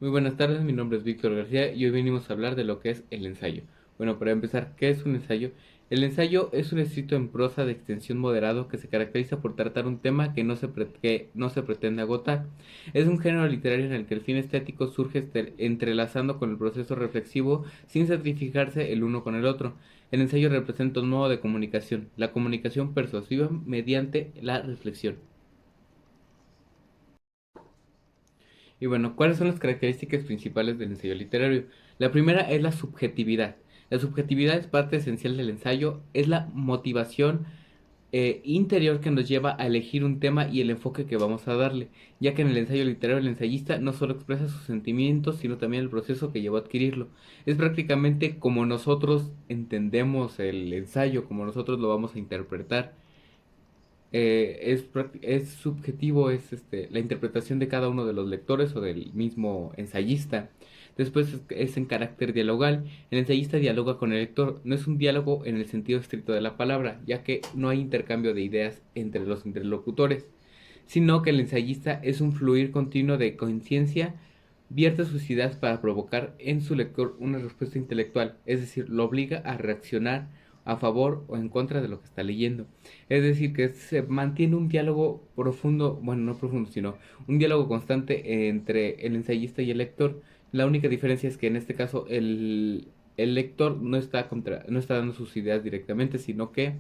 Muy buenas tardes, mi nombre es Víctor García y hoy venimos a hablar de lo que es el ensayo. Bueno, para empezar, ¿qué es un ensayo? El ensayo es un escrito en prosa de extensión moderado que se caracteriza por tratar un tema que no se pretende agotar. Es un género literario en el que el fin estético surge entrelazando con el proceso reflexivo sin sacrificarse el uno con el otro. El ensayo representa un modo de comunicación, la comunicación persuasiva mediante la reflexión. Y bueno, ¿cuáles son las características principales del ensayo literario? La primera es la subjetividad. La subjetividad es parte esencial del ensayo, es la motivación interior que nos lleva a elegir un tema y el enfoque que vamos a darle, ya que en el ensayo literario el ensayista no solo expresa sus sentimientos, sino también el proceso que llevó a adquirirlo. Es prácticamente como nosotros entendemos el ensayo, como nosotros lo vamos a interpretar. Es subjetivo, es la interpretación de cada uno de los lectores o del mismo ensayista. Después es en carácter dialogal. El ensayista dialoga con el lector. No es un diálogo en el sentido estricto de la palabra, ya que no hay intercambio de ideas entre los interlocutores, sino que el ensayista es un fluir continuo de conciencia, vierte sus ideas para provocar en su lector una respuesta intelectual, es decir, lo obliga a reaccionar a favor o en contra de lo que está leyendo. Es decir, que se mantiene un diálogo profundo, bueno, no profundo, sino un diálogo constante entre el ensayista y el lector. La única diferencia es que en este caso el lector no está dando sus ideas directamente, sino que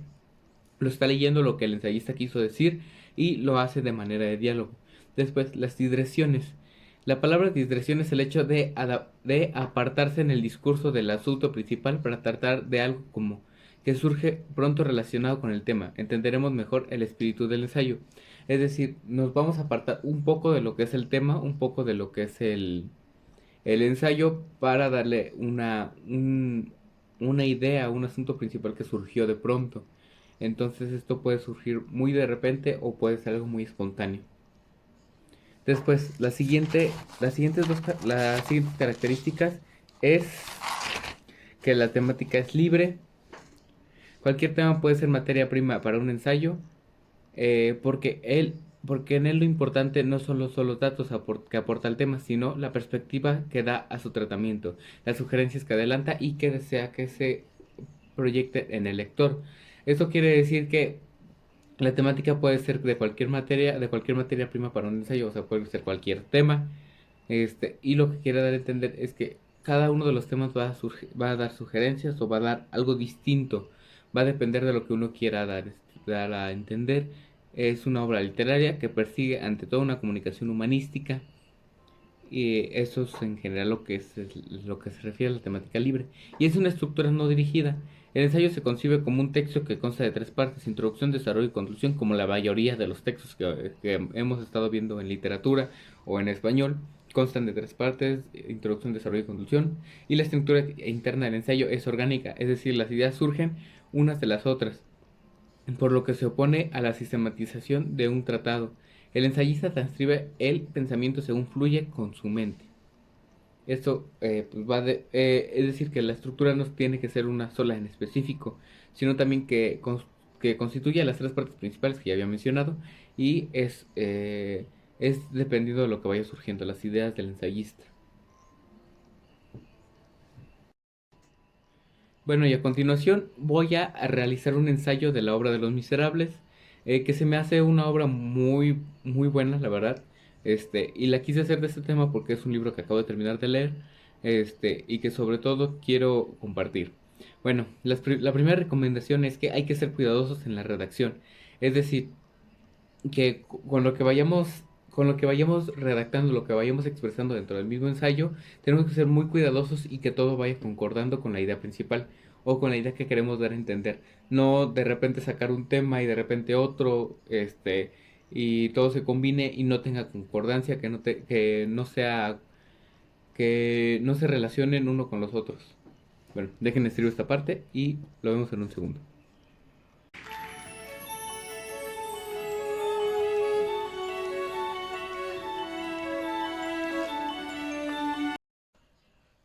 lo está leyendo lo que el ensayista quiso decir y lo hace de manera de diálogo. Después, las digresiones. La palabra digresión es el hecho de apartarse en el discurso del asunto principal para tratar de algo como que surge pronto relacionado con el tema. Entenderemos mejor el espíritu del ensayo. Es decir, nos vamos a apartar un poco de lo que es el tema, un poco de lo que es el ensayo para darle una idea, un asunto principal que surgió de pronto. Entonces esto puede surgir muy de repente o puede ser algo muy espontáneo. Después, las siguientes características es que la temática es libre. Cualquier tema puede ser materia prima para un ensayo, porque en él lo importante no son los datos que aporta el tema, sino la perspectiva que da a su tratamiento, las sugerencias que adelanta y que desea que se proyecte en el lector. Esto quiere decir que la temática puede ser de cualquier materia prima para un ensayo, o sea, puede ser cualquier tema. Y lo que quiere dar a entender es que cada uno de los temas va a dar sugerencias o va a dar algo distinto. Va a depender de lo que uno quiera dar a entender. Es una obra literaria que persigue ante todo una comunicación humanística, y eso es en general lo que se refiere a la temática libre. Y es una estructura no dirigida. El ensayo se concibe como un texto que consta de tres partes: introducción, desarrollo y conclusión, como la mayoría de los textos que hemos estado viendo en literatura o en español. Constan de tres partes: introducción, desarrollo y conclusión. Y la estructura interna del ensayo es orgánica, es decir, las ideas surgen unas de las otras, por lo que se opone a la sistematización de un tratado. El ensayista transcribe el pensamiento según fluye con su mente. Esto es decir, que la estructura no tiene que ser una sola en específico, sino también que constituye las tres partes principales que ya había mencionado, y es dependiendo de lo que vaya surgiendo, las ideas del ensayista. Bueno, y a continuación voy a realizar un ensayo de la obra de Los Miserables, que se me hace una obra muy, muy buena, la verdad. Y la quise hacer de este tema porque es un libro que acabo de terminar de leer, y que sobre todo quiero compartir. Bueno, la primera recomendación es que hay que ser cuidadosos en la redacción. Es decir, que con lo que vayamos redactando, lo que vayamos expresando dentro del mismo ensayo, tenemos que ser muy cuidadosos y que todo vaya concordando con la idea principal o con la idea que queremos dar a entender. No de repente sacar un tema y de repente otro, y todo se combine y no tenga concordancia, que no se relacionen uno con los otros. Bueno, dejen escribir esta parte y lo vemos en un segundo.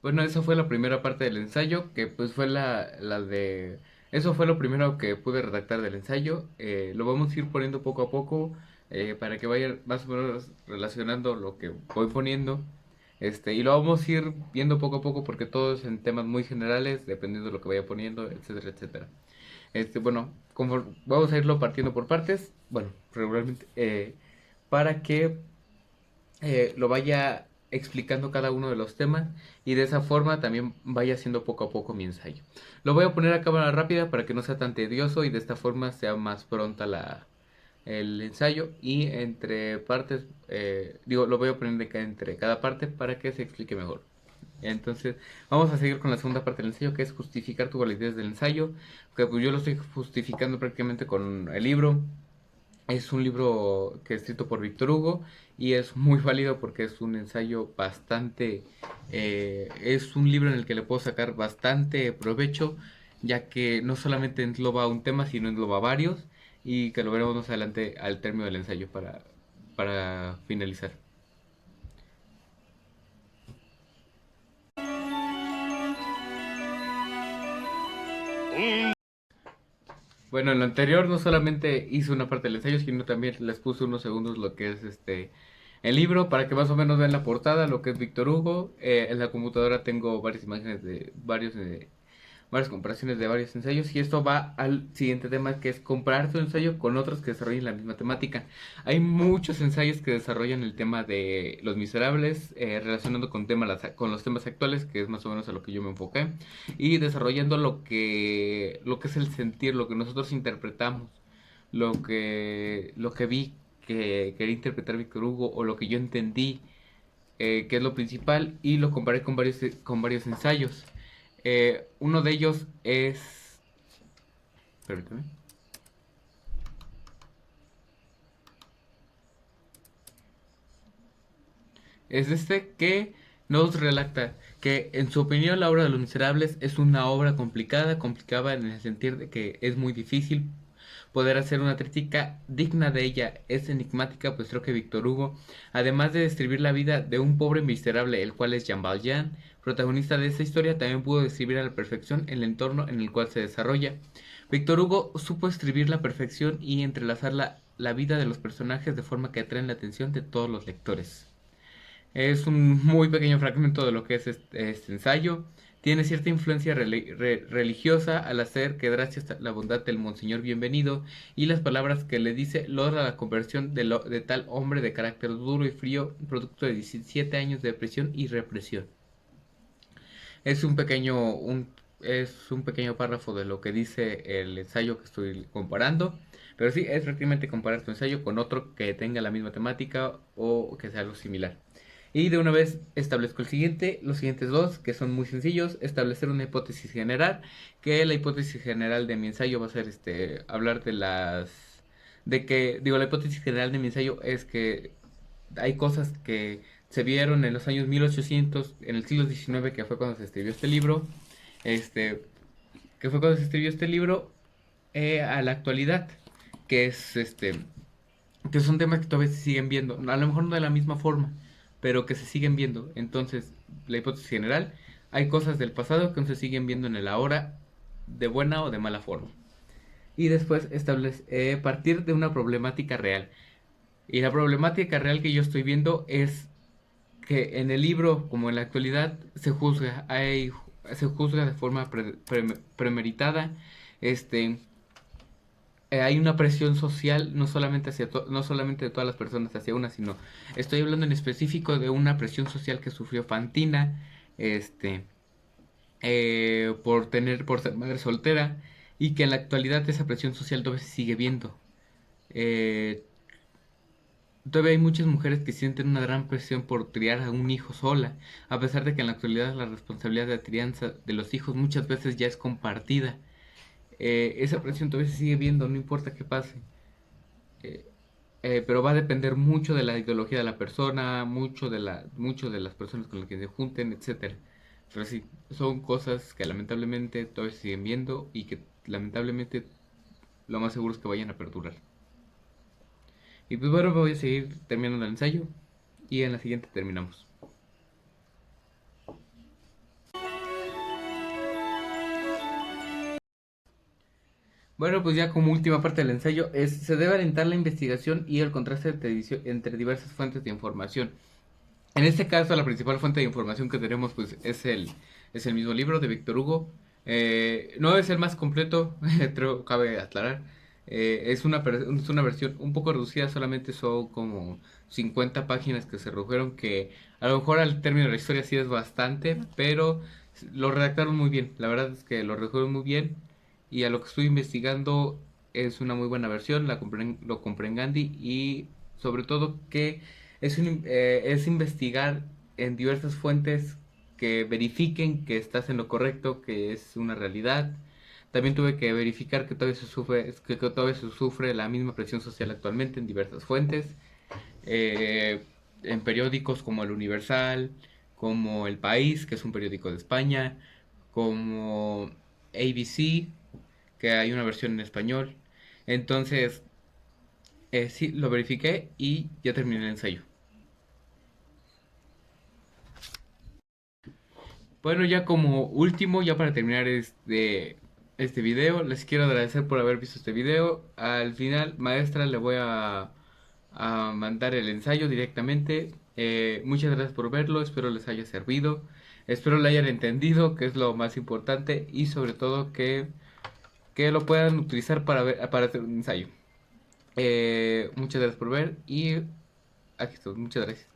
Bueno, esa fue la primera parte del ensayo, que pues fue la de... Eso fue lo primero que pude redactar del ensayo. Lo vamos a ir poniendo poco a poco, para que vaya más o menos relacionando lo que voy poniendo. Y lo vamos a ir viendo poco a poco porque todo es en temas muy generales, dependiendo de lo que vaya poniendo, etcétera, etcétera. Bueno, vamos a irlo partiendo por partes, bueno, regularmente, para que lo vaya explicando cada uno de los temas y de esa forma también vaya haciendo poco a poco mi ensayo. Lo voy a poner a cámara rápida para que no sea tan tedioso y de esta forma sea más pronta el ensayo y entre partes, lo voy a poner entre cada parte para que se explique mejor. Entonces, vamos a seguir con la segunda parte del ensayo, que es justificar tu validez del ensayo, que pues yo lo estoy justificando prácticamente con el libro. Es un libro que es escrito por Víctor Hugo y es muy válido porque es un ensayo bastante, es un libro en el que le puedo sacar bastante provecho, ya que no solamente engloba un tema, sino engloba varios y que lo veremos más adelante al término del ensayo para finalizar. Bueno, en lo anterior no solamente hice una parte del ensayo, sino también les puse unos segundos lo que es el libro para que más o menos vean la portada, lo que es Víctor Hugo. En la computadora tengo varias imágenes de varias comparaciones de varios ensayos y esto va al siguiente tema que es comparar tu ensayo con otros que desarrollen la misma temática. Hay muchos ensayos que desarrollan el tema de Los Miserables, relacionando con los temas actuales, que es más o menos a lo que yo me enfoqué, y desarrollando lo que es el sentir, lo que nosotros interpretamos, lo que vi que quería interpretar Víctor Hugo o lo que yo entendí, que es lo principal, y lo comparé con varios ensayos. Uno de ellos es... Permítame. Es que nos relata que en su opinión la obra de Los Miserables es una obra complicada en el sentido de que es muy difícil poder hacer una crítica digna de ella. Es enigmática, pues creo que Víctor Hugo, además de describir la vida de un pobre miserable, el cual es Jean Valjean, protagonista de esta historia, también pudo describir a la perfección el entorno en el cual se desarrolla. Víctor Hugo supo escribir la perfección y entrelazar la vida de los personajes de forma que atraen la atención de todos los lectores. Es un muy pequeño fragmento de lo que es este ensayo. Tiene cierta influencia religiosa al hacer que gracias a la bondad del Monseñor Bienvenido y las palabras que le dice logra la conversión de tal hombre de carácter duro y frío, producto de 17 años de prisión y represión. Es un pequeño párrafo de lo que dice el ensayo que estoy comparando, pero sí, es prácticamente comparar tu ensayo con otro que tenga la misma temática o que sea algo similar. Y de una vez establezco los siguientes dos, que son muy sencillos. Establecer una hipótesis general, que la hipótesis general de mi ensayo va a ser hablar la hipótesis general de mi ensayo es que hay cosas que se vieron en los años 1800, en el siglo XIX, que fue cuando se escribió este libro, este, que fue cuando se escribió este libro, a la actualidad, que es que son temas que todavía se siguen viendo, a lo mejor no de la misma forma, pero que se siguen viendo. Entonces, la hipótesis general, hay cosas del pasado que no se siguen viendo en el ahora, de buena o de mala forma. Y después partir de una problemática real. Y la problemática real que yo estoy viendo es que en el libro, como en la actualidad, se juzga de forma premeditada. Este, hay una presión social, no solamente de todas las personas hacia una, sino estoy hablando en específico de una presión social que sufrió Fantina, este, por ser madre soltera, y que en la actualidad esa presión social todavía se sigue viendo. Eh, Todavía hay muchas mujeres que sienten una gran presión por criar a un hijo sola, a pesar de que en la actualidad la responsabilidad de la crianza de los hijos muchas veces ya es compartida. Esa presión todavía se sigue viendo, no importa qué pase. Eh, pero va a depender mucho de la ideología de la persona, mucho de las personas con las que se junten, etcétera. Pero sí, son cosas que lamentablemente todavía se siguen viendo y que lamentablemente lo más seguro es que vayan a perdurar. Y pues bueno, voy a seguir terminando el ensayo y en la siguiente terminamos. Bueno, pues ya como última parte del ensayo se debe alentar la investigación y el contraste entre diversas fuentes de información. En este caso, la principal fuente de información que tenemos pues es el mismo libro de Víctor Hugo. No es el más completo, creo, cabe aclarar. Es una versión un poco reducida, solamente son como 50 páginas que se redujeron, que a lo mejor al término de la historia sí es bastante, pero lo redactaron muy bien. La verdad es que lo redujeron muy bien y a lo que estoy investigando es una muy buena versión, lo compré en Gandhi y sobre todo que es investigar en diversas fuentes que verifiquen que estás en lo correcto, que es una realidad. También tuve que verificar que que todavía se sufre la misma presión social actualmente en diversas fuentes, eh, en periódicos como El Universal, como El País, que es un periódico de España, como ABC, que hay una versión en español. Entonces, sí, lo verifiqué y ya terminé el ensayo. Bueno, ya como último, ya para terminar este video, les quiero agradecer por haber visto este video. Al final, maestra, le voy a mandar el ensayo directamente. Muchas gracias por verlo, espero les haya servido. Espero lo hayan entendido, que es lo más importante, y sobre todo que lo puedan utilizar para hacer un ensayo. Muchas gracias por ver y aquí estoy. Muchas gracias.